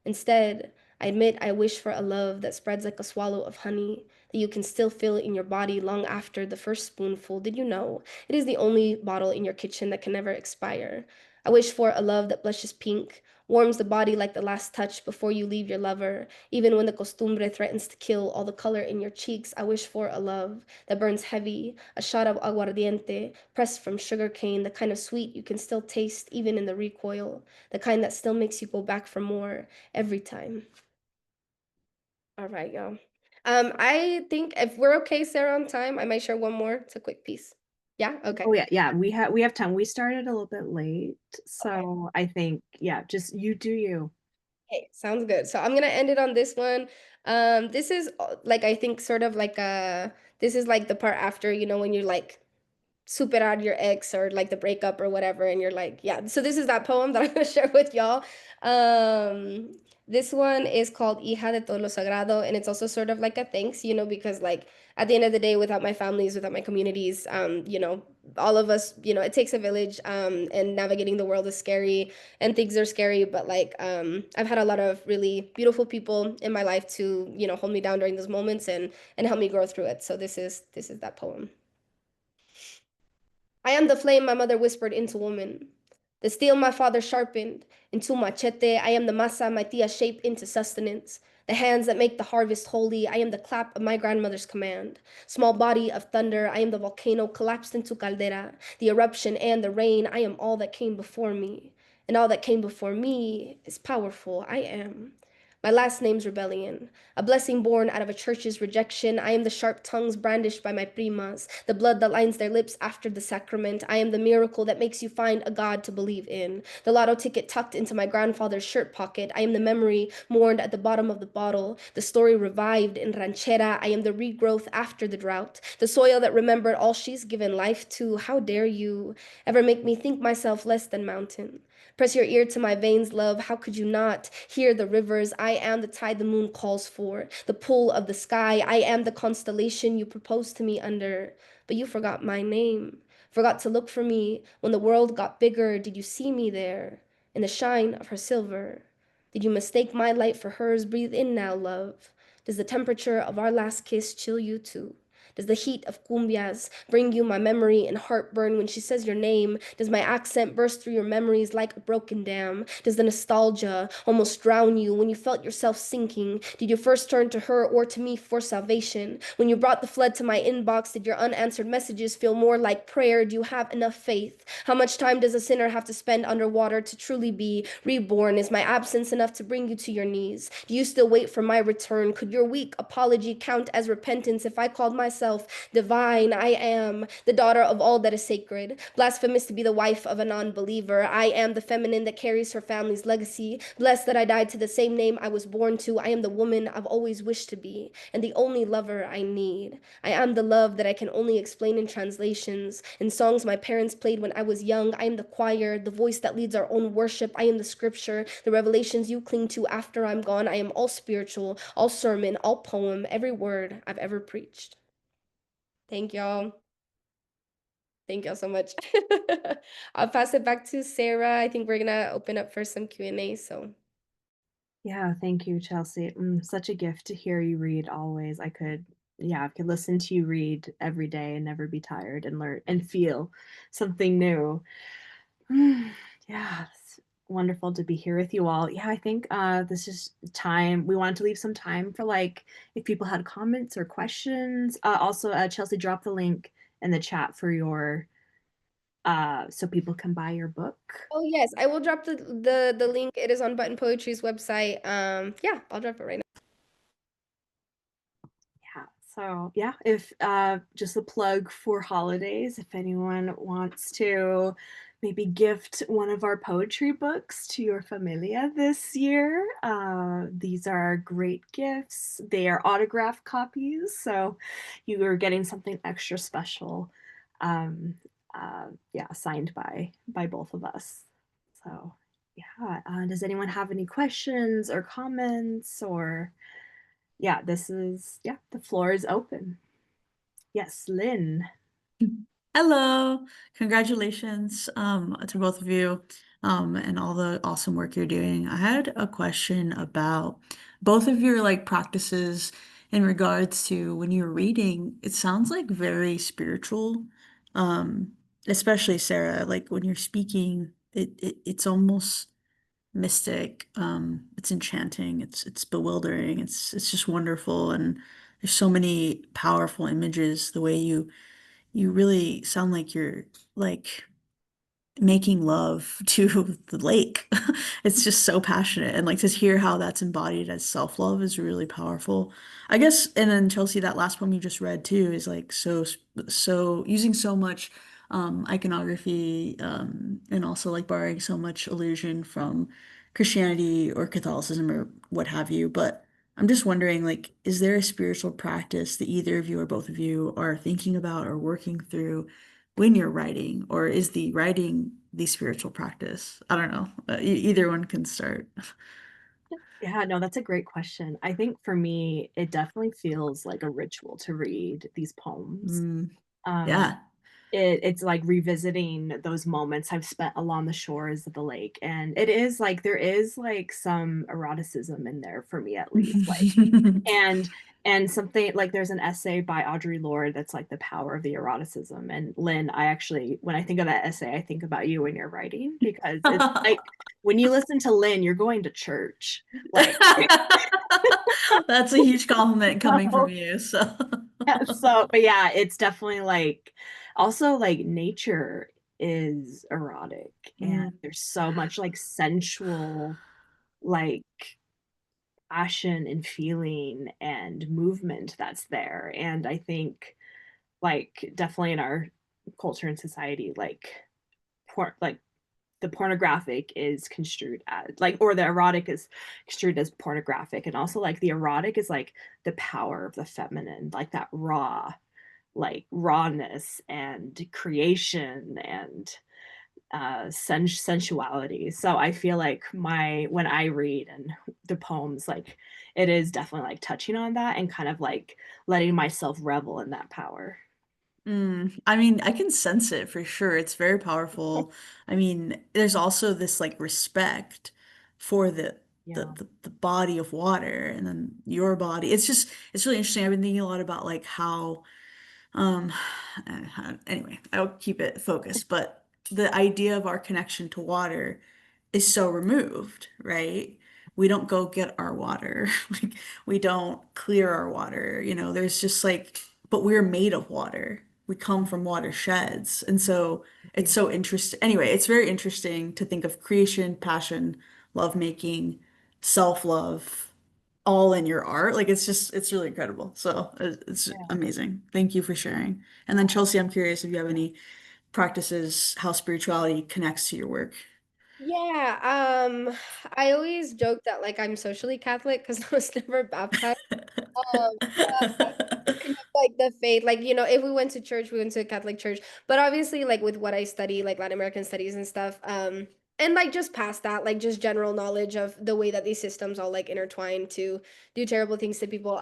Instead, I admit I wish for a love that spreads like a swallow of honey, that you can still feel in your body long after the first spoonful. Did you know it is the only bottle in your kitchen that can never expire? I wish for a love that blushes pink, warms the body like the last touch before you leave your lover. Even when the costumbre threatens to kill all the color in your cheeks, I wish for a love that burns heavy, a shot of aguardiente, pressed from sugar cane, the kind of sweet you can still taste even in the recoil, the kind that still makes you go back for more every time. All right, y'all. I think if we're okay, Sarah, on time, I might share one more. It's a quick piece. Yeah, Oh okay. yeah, yeah, we have time. We started a little bit late, Okay. so I think, yeah, just you do you. Okay, sounds good. So I'm gonna end it on this one. This is like I think sort of like this is like the part after, when you're like super out your ex or like the breakup or whatever, and you're like, yeah. So this is that poem that I'm gonna share with y'all. This one is called Hija de todo lo sagrado, and it's also sort of like a thanks, because like at the end of the day, without my families, without my communities, all of us, it takes a village, and navigating the world is scary and things are scary, but like I've had a lot of really beautiful people in my life to, hold me down during those moments and help me grow through it. So this is that poem. I am the flame my mother whispered into woman, the steel my father sharpened into machete. I am the masa my tia shaped into sustenance, the hands that make the harvest holy. I am the clap of my grandmother's command. Small body of thunder, I am the volcano collapsed into caldera, the eruption and the rain. I am all that came before me, and all that came before me is powerful. I am. My last name's rebellion, a blessing born out of a church's rejection. I am the sharp tongues brandished by my primas, the blood that lines their lips after the sacrament. I am the miracle that makes you find a God to believe in, the lotto ticket tucked into my grandfather's shirt pocket. I am the memory mourned at the bottom of the bottle, the story revived in ranchera. I am the regrowth after the drought, the soil that remembered all she's given life to. How dare you ever make me think myself less than mountain? Press your ear to my veins, love. How could you not hear the rivers? I am the tide the moon calls for, the pull of the sky. I am the constellation you proposed to me under, but you forgot my name. Forgot to look for me when the world got bigger. Did you see me there in the shine of her silver? Did you mistake my light for hers? Breathe in now, love. Does the temperature of our last kiss chill you too? Does the heat of cumbias bring you my memory and heartburn when she says your name? Does my accent burst through your memories like a broken dam? Does the nostalgia almost drown you when you felt yourself sinking? Did you first turn to her or to me for salvation? When you brought the flood to my inbox, did your unanswered messages feel more like prayer? Do you have enough faith? How much time does a sinner have to spend underwater to truly be reborn? Is my absence enough to bring you to your knees? Do you still wait for my return? Could your weak apology count as repentance if I called myself divine? I am the daughter of all that is sacred, blasphemous to be the wife of a non-believer. I am the feminine that carries her family's legacy, blessed that I died to the same name I was born to. I am the woman I've always wished to be, and the only lover I need. I am the love that I can only explain in translations, in songs my parents played when I was young. I am the choir, the voice that leads our own worship. I am the scripture, the revelations you cling to after I'm gone. I am all spiritual, all sermon, all poem, every word I've ever preached. Thank y'all. Thank y'all so much. I'll pass it back to Sarah. I think we're gonna open up for some Q&A, so. Yeah, thank you, Chelsea. Such a gift to hear you read always. I could listen to you read every day and never be tired and learn and feel something new. Yeah, it's wonderful to be here with you all. Yeah, I think this is time. We wanted to leave some time for like if people had comments or questions. Also, Chelsea, drop the link in the chat for your so people can buy your book. Oh yes, I will drop the link. It is on Button Poetry's website. Yeah, I'll drop it right now. Yeah. So yeah, if just a plug for holidays, if anyone wants to maybe gift one of our poetry books to your familia this year, these are great gifts. They are autographed copies, so you are getting something extra special. Um, yeah, signed by both of us. So yeah, does anyone have any questions or comments or? Yeah, the floor is open. Yes, Lynn. Hello, congratulations to both of you and all the awesome work you're doing. I had a question about both of your like practices in regards to when you're reading. It sounds like very spiritual, um, especially Sarah. Like when you're speaking, it's almost mystic. It's enchanting. It's bewildering. It's just wonderful, and there's so many powerful images. The way you really sound like you're like making love to the lake. It's just so passionate. And like to hear how that's embodied as self-love is really powerful. I guess, and then Chelsea, that last poem you just read too is like so using so much iconography and also like borrowing so much allusion from Christianity or Catholicism or what have you. But I'm just wondering, like, is there a spiritual practice that either of you or both of you are thinking about or working through when you're writing, or is the writing the spiritual practice? I don't know. Either one can start. Yeah, no, that's a great question. I think for me, it definitely feels like a ritual to read these poems. Mm, Um, yeah. it's like revisiting those moments I've spent along the shores of the lake. And it is like there is like some eroticism in there for me at least. Like and and something like there's an essay by Audre Lorde that's like the power of the eroticism. And Lynn, I actually when I think of that essay, I think about you when you're writing because it's like when you listen to Lynn, you're going to church. Like That's a huge compliment coming from so, you. So, so but yeah, it's definitely like also like nature is erotic and Mm, there's so much like sensual like passion and feeling and movement that's there. And I think like definitely in our culture and society, like the pornographic is construed as like or the erotic is construed as pornographic. And also like the erotic is like the power of the feminine, like that like rawness and creation and sensuality. So I feel like my when I read and the poems, like it is definitely like touching on that and kind of like letting myself revel in that power. I mean, I can sense it for sure. It's very powerful. I mean, there's also this like respect for Yeah. the body of water and then your body. It's really interesting. I've been thinking a lot about like how Um, anyway, I'll keep it focused, but the idea of our connection to water is so removed, right? We don't go get our water. Like we don't clear our water. There's just like, but we're made of water. We come from watersheds. And so it's so interesting. Anyway, it's very interesting to think of creation, passion, lovemaking, self-love all in your art. Like it's really incredible. So it's Yeah. amazing. Thank you for sharing. And then Chelsea, I'm curious if you have any practices, how spirituality connects to your work. Yeah, I always joke that like I'm socially Catholic because I was never baptized. But kind of like the faith, like if we went to church, we went to a Catholic church. But obviously, like with what I study, like Latin American studies and stuff, and like just past that, like just general knowledge of the way that these systems all like intertwine to do terrible things to people.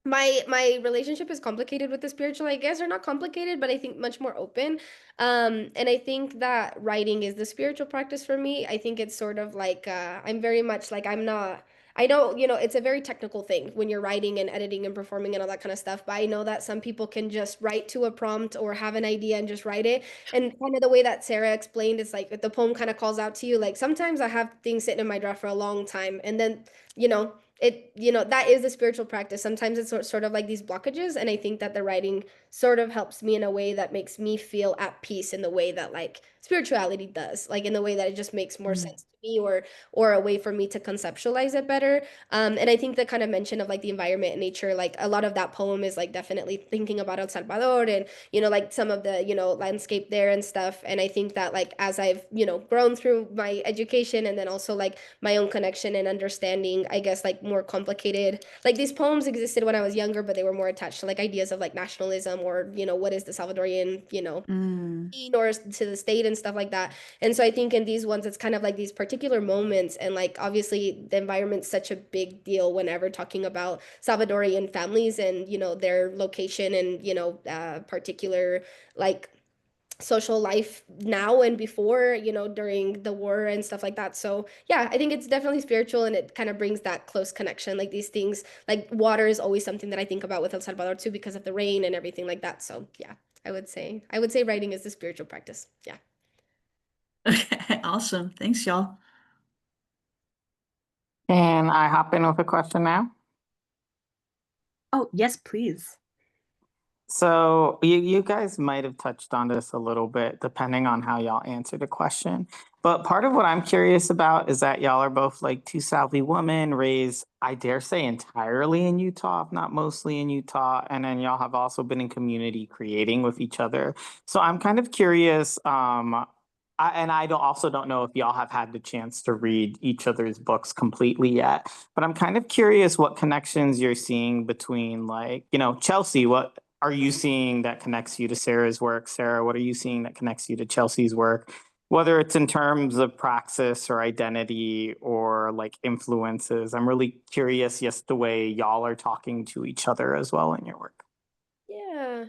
My relationship is complicated with the spiritual, I guess, or not complicated, but I think much more open. And I think that writing is the spiritual practice for me. I think it's sort of like I'm very much like I'm not. I know, it's a very technical thing when you're writing and editing and performing and all that kind of stuff. But I know that some people can just write to a prompt or have an idea and just write it. And kind of the way that Sarah explained, it's like the poem kind of calls out to you. Like sometimes I have things sitting in my draft for a long time. And then, you know, that is the spiritual practice. Sometimes it's sort of like these blockages. And I think that the writing sort of helps me in a way that makes me feel at peace in the way that like spirituality does, like in the way that it just makes more Mm, sense to me or a way for me to conceptualize it better. And I think the kind of mention of like the environment and nature, like a lot of that poem is like definitely thinking about El Salvador and, like some of the, landscape there and stuff. And I think that like as I've, grown through my education and then also like my own connection and understanding, I guess like more complicated, like these poems existed when I was younger, but they were more attached to like ideas of like nationalism or, what is the Salvadorian, mm, or to the state and stuff like that. And so I think in these ones, it's kind of like these particular moments. And like, obviously, the environment's such a big deal whenever talking about Salvadorian families and, their location and, particular like social life now and before, during the war and stuff like that. So yeah, I think it's definitely spiritual and it kind of brings that close connection. Like these things, like water is always something that I think about with El Salvador too, because of the rain and everything like that. So yeah, I would say writing is the spiritual practice. Yeah. Okay, awesome. Thanks, y'all. Can I hop in with a question now? Oh, yes, please. So you guys might have touched on this a little bit, depending on how y'all answer the question. But part of what I'm curious about is that y'all are both like two Southie women raised, I dare say, entirely in Utah, if not mostly in Utah. And then y'all have also been in community creating with each other. So I'm kind of curious, and I also don't know if y'all have had the chance to read each other's books completely yet, but I'm kind of curious what connections you're seeing between, like, Chelsea, what are you seeing that connects you to Sarah's work? Sarah, what are you seeing that connects you to Chelsea's work? Whether it's in terms of praxis or identity or like influences, I'm really curious, yes, the way y'all are talking to each other as well in your work. Yeah.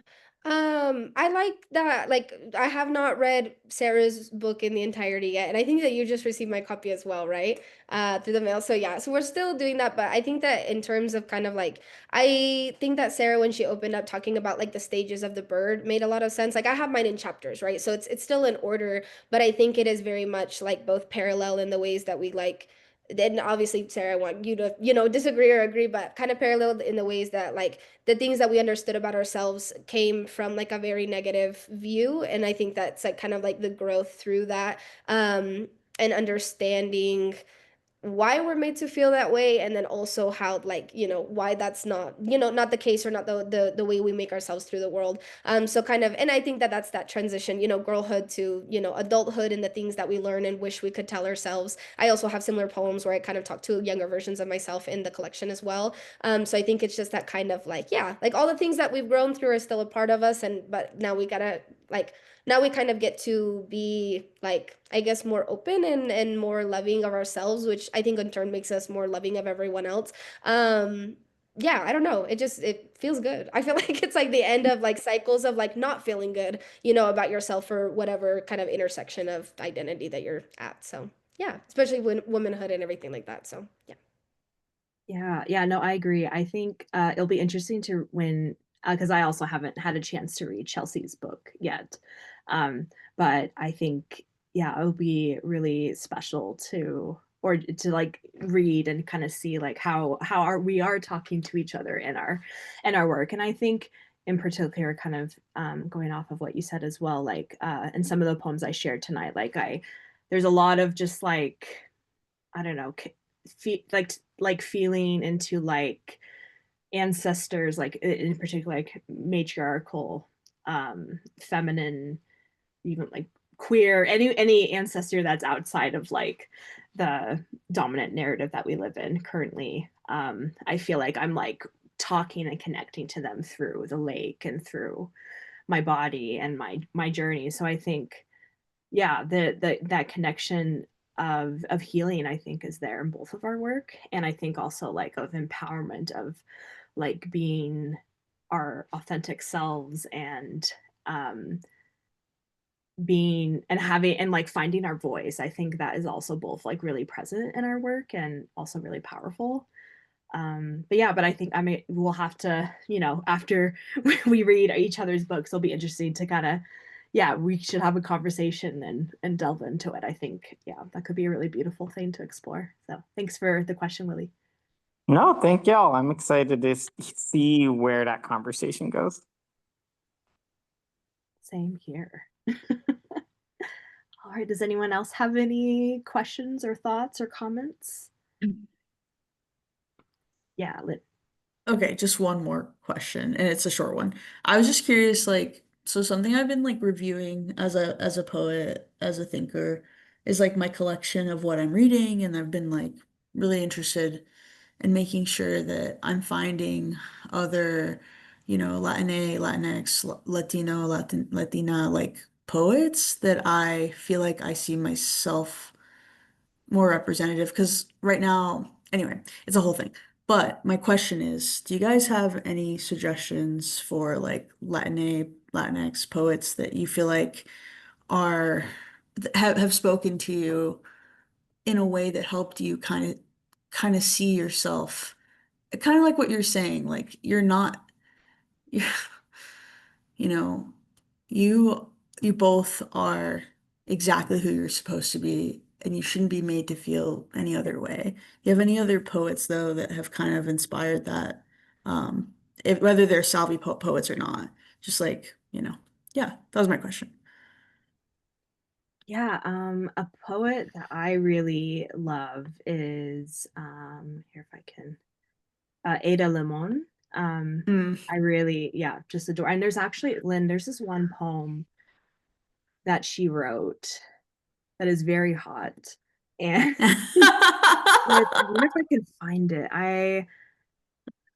I like that. Like, I have not read Sarah's book in the entirety yet, and I think that you just received my copy as well, right? Through the mail. So yeah, so we're still doing that, but I think that in terms of kind of like, I think that Sarah, when she opened up talking about like the stages of the bird, made a lot of sense. Like, I have mine in chapters, right? So it's still in order, but I think it is very much like both parallel in the ways that we like. Then obviously, Sarah, I want you to, disagree or agree, but kind of parallel in the ways that like the things that we understood about ourselves came from like a very negative view, and I think that's like kind of like the growth through that, and understanding why we're made to feel that way, and then also how, like, why that's not, not the case, or not the way we make ourselves through the world. So kind of, and I think that that's that transition, girlhood to, adulthood, and the things that we learn and wish we could tell ourselves. I also have similar poems where I kind of talk to younger versions of myself in the collection as well. So I think it's just that kind of like, yeah, like all the things that we've grown through are still a part of us, and but now we gotta, like, now we kind of get to be, like, I guess, more open and more loving of ourselves, which I think in turn makes us more loving of everyone else. um yeah, I don't know, it feels good. I feel like it's like the end of like cycles of like not feeling good, about yourself, or whatever kind of intersection of identity that you're at. So yeah, especially when womanhood and everything like that. So yeah. Yeah, no, I agree. I think it'll be interesting to when because I also haven't had a chance to read Chelsea's book yet. But I think yeah, it'll be really special to or to like read and kind of see like how are we are talking to each other in our work. And I think in particular, kind of going off of what you said as well, like and some of the poems I shared tonight, like there's a lot of just like I don't know, like feeling into like ancestors, like in particular, like matriarchal, feminine, even like queer, any ancestor that's outside of like the dominant narrative that we live in currently. I feel like I'm like talking and connecting to them through the lake and through my body and my journey. So I think yeah, the that connection of healing I think is there in both of our work, and I think also like of empowerment of like being our authentic selves and um being and having and like finding our voice. I think that is also both like really present in our work and also really powerful. But yeah, but I think I mean we'll have to, after we read each other's books, it'll be interesting to kind of, yeah, we should have a conversation and delve into it. I think, yeah, that could be a really beautiful thing to explore. So thanks for the question, Willie. No, thank y'all. I'm excited to see where that conversation goes. Same here. All right, does anyone else have any questions or thoughts or comments? Yeah, Okay, just one more question, and it's a short one. I was just curious, like, so something I've been like reviewing as a poet, as a thinker, is like my collection of what I'm reading, and I've been like really interested in making sure that I'm finding other, Latina, Latinx, Latino, Latina like poets that I feel like I see myself more representative because right now, anyway, it's a whole thing. But my question is, do you guys have any suggestions for like Latinx poets that you feel like are have spoken to you in a way that helped you kind of see yourself, kind of like what you're saying, like you're not, you you know, you you both are exactly who you're supposed to be, and you shouldn't be made to feel any other way. You have any other poets though that have kind of inspired that, if, whether they're Salvi poets or not? Just like, yeah, that was my question. Yeah, a poet that I really love is here if I can Ada Limon. Mm. I really, yeah, just adore. And there's actually, Lynn, there's this one poem that she wrote that is very hot. And I wonder if I can find it.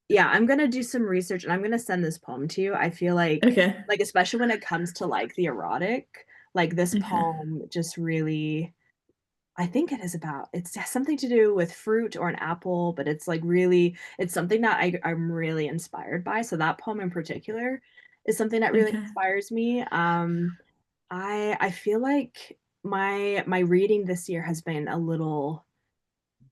Yeah, I'm gonna do some research and I'm gonna send this poem to you. I feel Okay. like especially when it comes to like the erotic, like this Okay. poem just really, I think it is about, it's something to do with fruit or an apple, but it's like really, it's something that I'm really inspired by. So that poem in particular is something that really Okay. inspires me. I feel like my reading this year has been a little,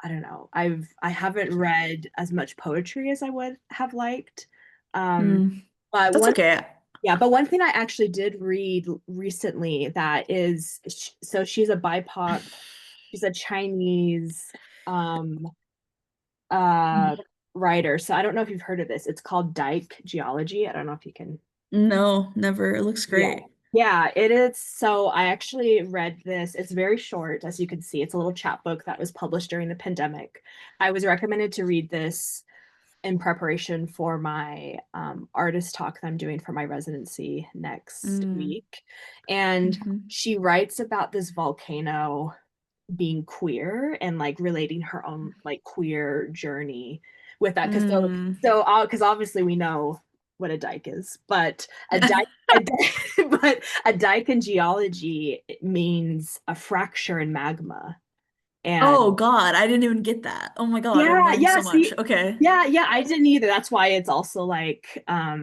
I don't know. I haven't read as much poetry as I would have liked. Um, Mm. but That's one okay. yeah, but one thing I actually did read recently that is so she's a BIPOC, she's a Chinese um uh writer. So I don't know if you've heard of this. It's called Dyke Geology. I don't know if you can. No, never. It looks Yeah. great. Yeah, it is. So I actually read this. It's very short, as you can see. It's a little chapbook that was published during the pandemic. I was recommended to read this in preparation for my artist talk that I'm doing for my residency next Mm. week. And Hmm. she writes about this volcano being queer and like relating her own like queer journey with that. Because Mm. because obviously we know what a dike is, but but a dike in geology means a fracture in magma. Oh And God, I didn't even get that. Oh my God, I'm yeah, learning yeah, so much. see, Okay. yeah, I didn't either. That's why it's also like oh,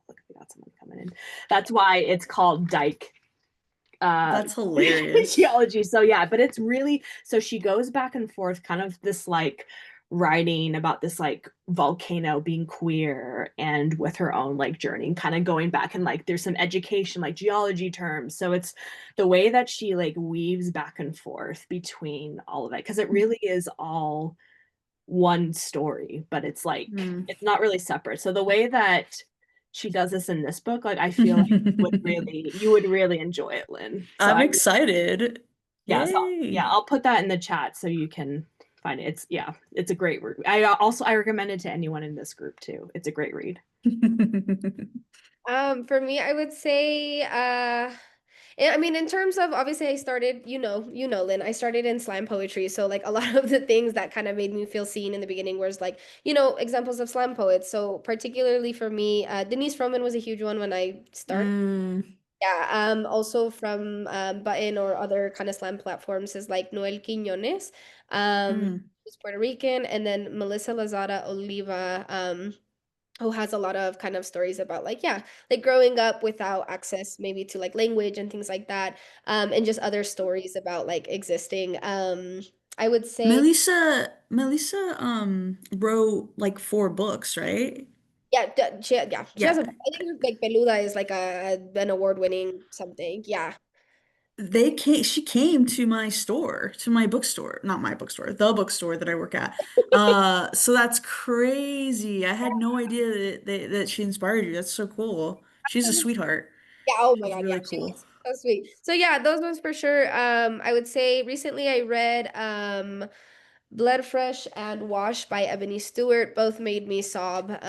look, we got someone coming in. That's why it's called dike uh That's hilarious. geology. So yeah, but it's really, so she goes back and forth kind of this like writing about this like volcano being queer and with her own like journey and kind of going back and like there's some education like geology terms. So it's the way that she like weaves back and forth between all of it because it really is all one story, but it's like Mm. it's not really separate. So the way that she does this in this book, like I feel like you would really enjoy it, Lynn. So I'm I excited. yeah, so Yay. yeah, I'll put that in the chat so you can find it. It's yeah, it's a great read. I recommend it to anyone in this group too. It's a great read. For me, I would say, I mean, in terms of obviously, I started, Lynn, I started in slam poetry, so like a lot of the things that kind of made me feel seen in the beginning was like, examples of slam poets. So particularly for me, Denise Froman was a huge one when I started. Mm. Yeah, also from Button or other kind of slam platforms is like Noel Quiñones, Mm. who's Puerto Rican, and then Melissa Lazada Oliva, who has a lot of kind of stories about like, yeah, like growing up without access maybe to like language and things like that, and just other stories about like existing. I would say, Melissa wrote like 4 books, right? yeah, she has a, Yeah. I think like Peluda is like an award-winning something. Yeah. She came to my store, to my bookstore, not my bookstore, the bookstore that I work at. So that's crazy. I had no idea that she inspired you. That's so cool. She's a sweetheart. Yeah, oh my She's God, yeah, really she cool. is so sweet. So yeah, those ones for sure. I would say recently I read Blood Fresh and Wash by Ebony Stewart. Both made me sob.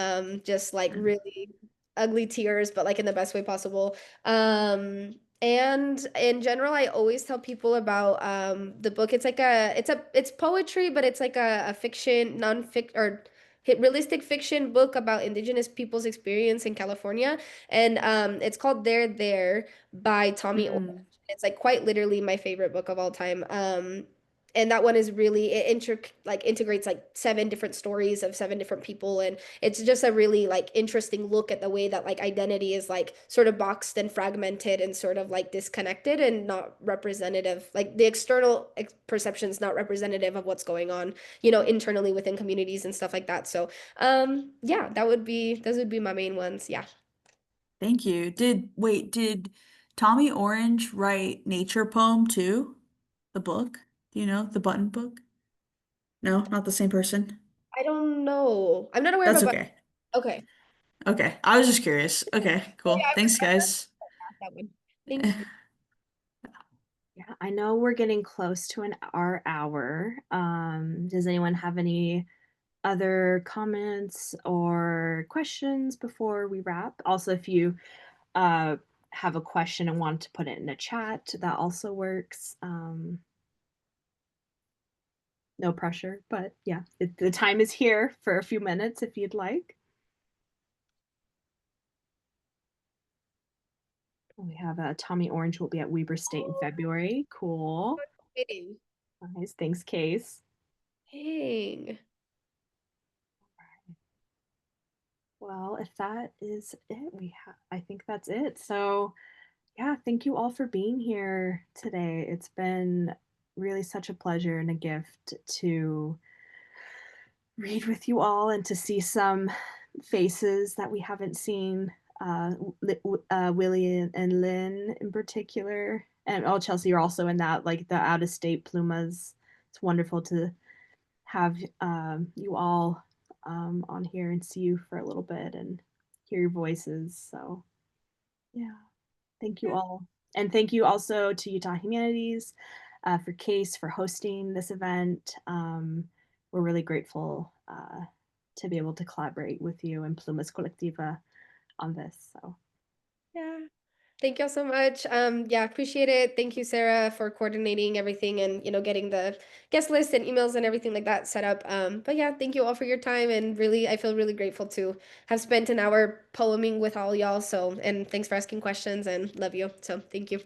Just like really ugly tears, but like in the best way possible. And in general, I always tell people about the book. It's poetry, but it's like a fiction, non-fic or realistic fiction book about Indigenous people's experience in California. And it's called There by Tommy Orange. Mm. It's like quite literally my favorite book of all time. And that one is really like integrates like 7 different stories of 7 different people, and it's just a really like interesting look at the way that like identity is like sort of boxed and fragmented and sort of like disconnected and not representative, like the external perception is not representative of what's going on internally within communities and stuff like that. So yeah, those would be my main ones. Yeah. Thank you. Did Tommy Orange write Nature Poem too? The book? Do you know the Button book? No, not the same person. I don't know, I'm not aware of That's a, but okay. okay. Okay, I was just curious. Okay, cool. Yeah, Thanks, guys. that one. Thank you. Yeah, I know we're getting close to our hour. Does anyone have any other comments or questions before we wrap? Also, if you uh, have a question and want to put it in a chat, that also works. No pressure, but yeah, the time is here for a few minutes if you'd like. We have Tommy Orange will be at Weber State in February. Cool. Dang. Nice. Thanks, Case. Dang. Well, if that is it, I think that's it. So, yeah, thank you all for being here today. It's been really such a pleasure and a gift to read with you all and to see some faces that we haven't seen. Willie and Lynn in particular, and oh, Chelsea, you're also in that, like the out of state plumas. It's wonderful to have you all on here and see you for a little bit and hear your voices. So, yeah, thank you all. And thank you also to Utah Humanities for Case for hosting this event. We're really grateful to be able to collaborate with you and Plumas Colectiva on this. So, Yeah. Thank y'all so much. Yeah, appreciate it. Thank you, Sarah, for coordinating everything and, getting the guest list and emails and everything like that set up. But yeah, thank you all for your time, and really, I feel really grateful to have spent an hour poeming with all y'all. So, and thanks for asking questions and love you. So, thank you.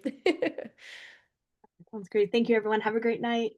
sounds great. Thank you, everyone. Have a great night.